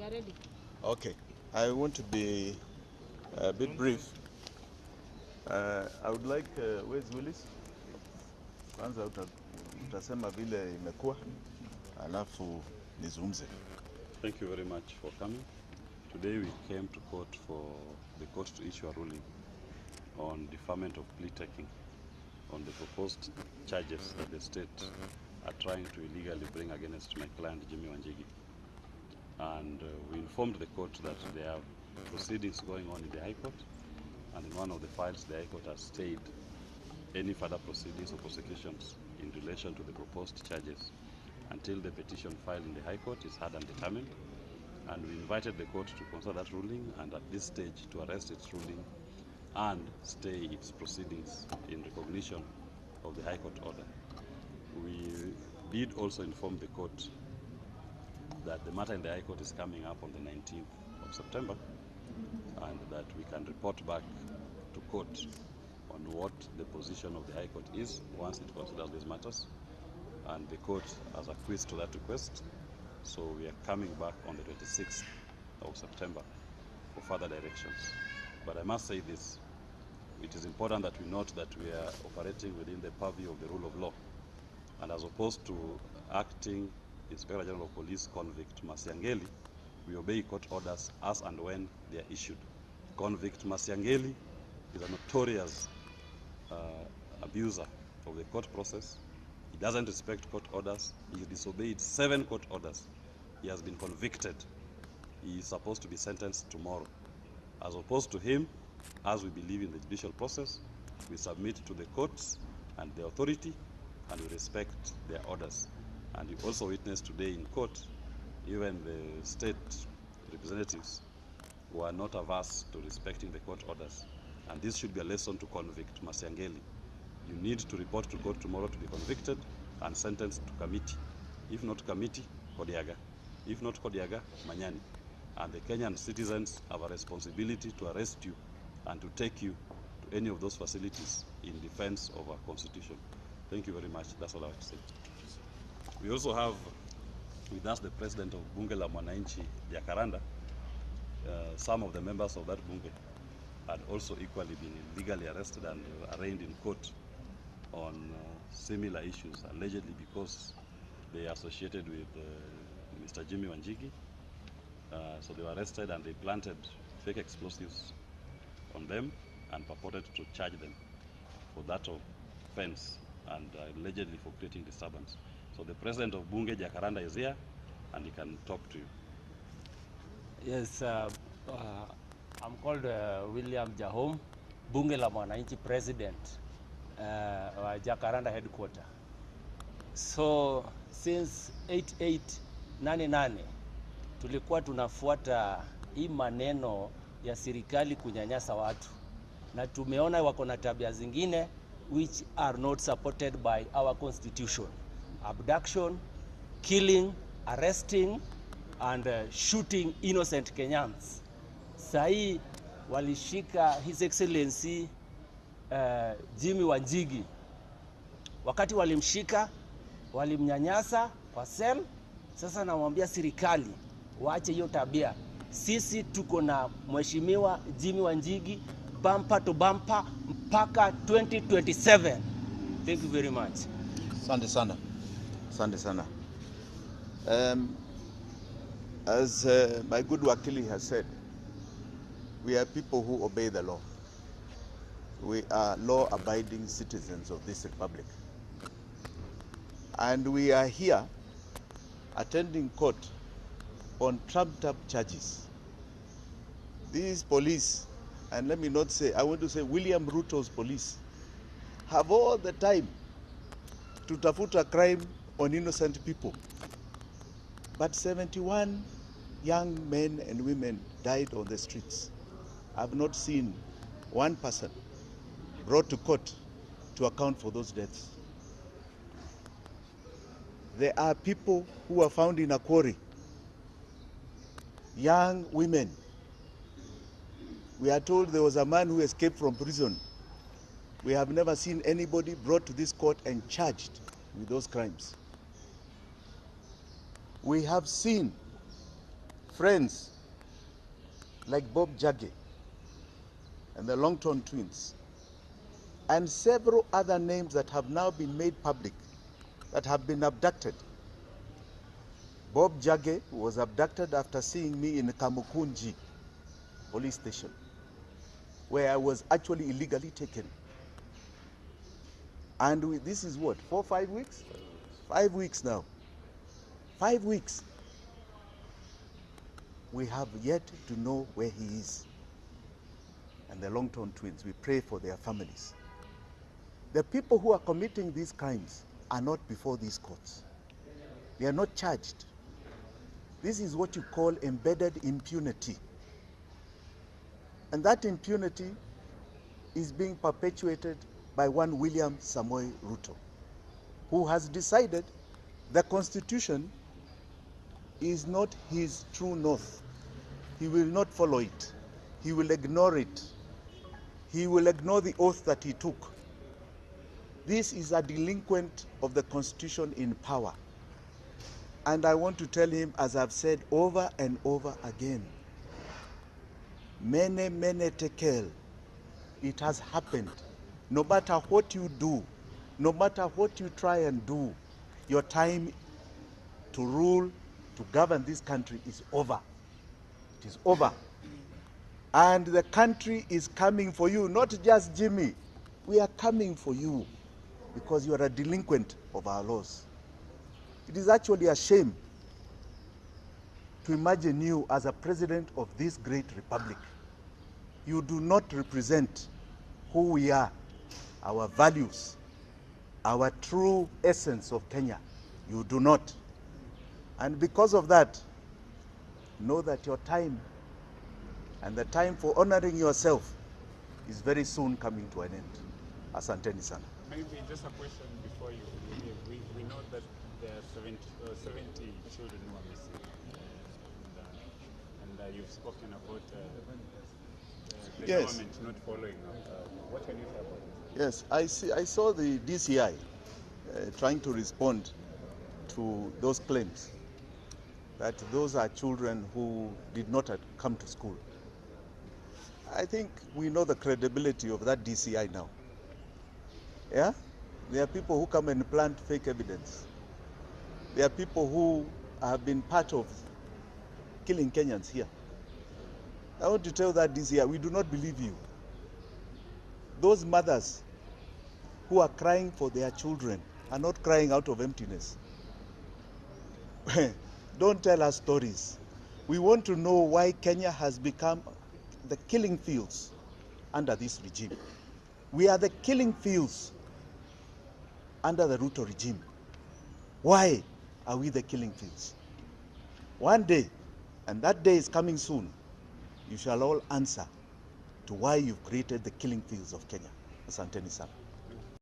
are ready. Okay, I want to be a bit brief. I would like, where's Willis? Kwanza utasema vile imekuwa, alafu nizungumze. Thank you very much for coming. Today we came to court for the court to issue a ruling on deferment of plea taking on the proposed charges that the state are trying to illegally bring against my client Jimi Wanjigi. And we informed the court that there are proceedings going on in the High Court, and in one of the files the High Court has stayed any further proceedings or prosecutions in relation to the proposed charges until the petition filed in the High Court is heard and determined. And we invited the court to consider that ruling, and at this stage to arrest its ruling and stay its proceedings in recognition of the High Court order. We did also inform the court that the matter in the High Court is coming up on the 19th of September, and that we can report back to court on what the position of the High Court is once it considers these matters, and the court has acquiesced to that request. So we are coming back on the 26th of September for further directions. But I must say this, it is important that we note that we are operating within the purview of the rule of law, and as opposed to acting Inspector General of Police convict Masiangeli, we obey court orders as and when they are issued. Convict Masiangeli is a notorious abuser of the court process. He doesn't respect court orders. He disobeyed 7 court orders. He has been convicted. He is supposed to be sentenced tomorrow. As opposed to him, as we believe in the judicial process, we submit to the courts and the authority, and we respect their orders. And you also witnessed today in court, even the state representatives who are not averse to respecting the court orders. And this should be a lesson to convict Masiangeli. You need to report to court tomorrow to be convicted and sentenced to committee. If not committee, Kodiaga. If not Kodiaga, Manyani. And the Kenyan citizens have a responsibility to arrest you and to take you to any of those facilities in defense of our constitution. Thank you very much. That's all I have to say. We also have with us the president of Bunge la Mwananchi, Jkia. Some of the members of that Bunge had also equally been illegally arrested and arraigned in court on similar issues, allegedly because they are associated with Mr. Jimi Wanjigi. So they were arrested and they planted fake explosives on them and purported to charge them for that offense and allegedly for creating disturbance. So the president of Bunge, Jkia, is here and he can talk to you. Yes, I'm called William Jahom, Bunge la Mwananchi president, Jkia headquarter. So since 8888 tulikuwa tunafuata hii maneno ya serikali kunyanyasa watu, na tumeona wako na tabia zingine which are not supported by our constitution. Abduction, killing, arresting and shooting innocent Kenyans. Sahi walishika His Excellency Jimi Wanjigi. Wakati walimshika, walimnyanyasa kwa cell. Sasa namwambia serikali waache hiyo tabia. Sisi tuko na mheshimiwa Jimi Wanjigi bumper to bumper mpaka 2027. Thank you very much. Asante sana. Asante sana. As my good wakili has said, we are people who obey the law. We are law-abiding citizens of this republic. And we are here attending court on trumped-up charges. These police, and let me not say, I want to say William Ruto's police, have all the time to tafuta crime on innocent people. But 71 young men and women died on the streets. I've not seen one person brought to court to account for those deaths. There are people who were found in a quarry, young women. We are told there was a man who escaped from prison. We have never seen anybody brought to this court and charged with those crimes. We have seen friends like Bob Jagi and the Longton twins, and several other names that have now been made public that have been abducted. Bob Jagi was abducted after seeing me in Kamukunji police station, where I was actually illegally taken. And this is what, 4 or 5 weeks? 5 weeks now. 5 weeks. We have yet to know where he is. And the Longton twins, we pray for their families. The people who are committing these crimes are not before these courts. They are not charged. This is what you call embedded impunity. And that impunity is being perpetuated by one William Samoei Ruto, who has decided the Constitution is not his true north. He will not follow it. He will ignore it. He will ignore the oath that he took. This is a delinquent of the Constitution in power. And I want to tell him, as I've said over and over again, mene tekel, it has happened. No matter what you do, no matter what you try and do, your time to rule, to govern this country is over. It is over. And the country is coming for you, not just Jimmy. We are coming for you because you are a delinquent of our laws. It is actually a shame to imagine you as a president of this great republic. You do not represent who we are, our values, our true essence of Kenya. You do not. And because of that, know that your time and the time for honoring yourself is very soon coming to an end. Asanteni sana. Maybe just a question before you leave. We know that there are 70 children who are missing. And you've spoken about the Yes. government not following up. What can you say about this? Yes, I saw the DCI trying to respond to those claims that those are children who did not come to school. I think we know the credibility of that DCI now. Yeah? There are people who come and plant fake evidence. There are people who have been part of killing Kenyans here. I want to tell that DCI, we do not believe you. Those mothers who are crying for their children are not crying out of emptiness. Don't tell us stories. We want to know why Kenya has become the killing fields under this regime. We are the killing fields under the Ruto regime. Why are we the killing fields? One day, and that day is coming soon, you shall all answer to why you've created the killing fields of Kenya. Asanteni sana.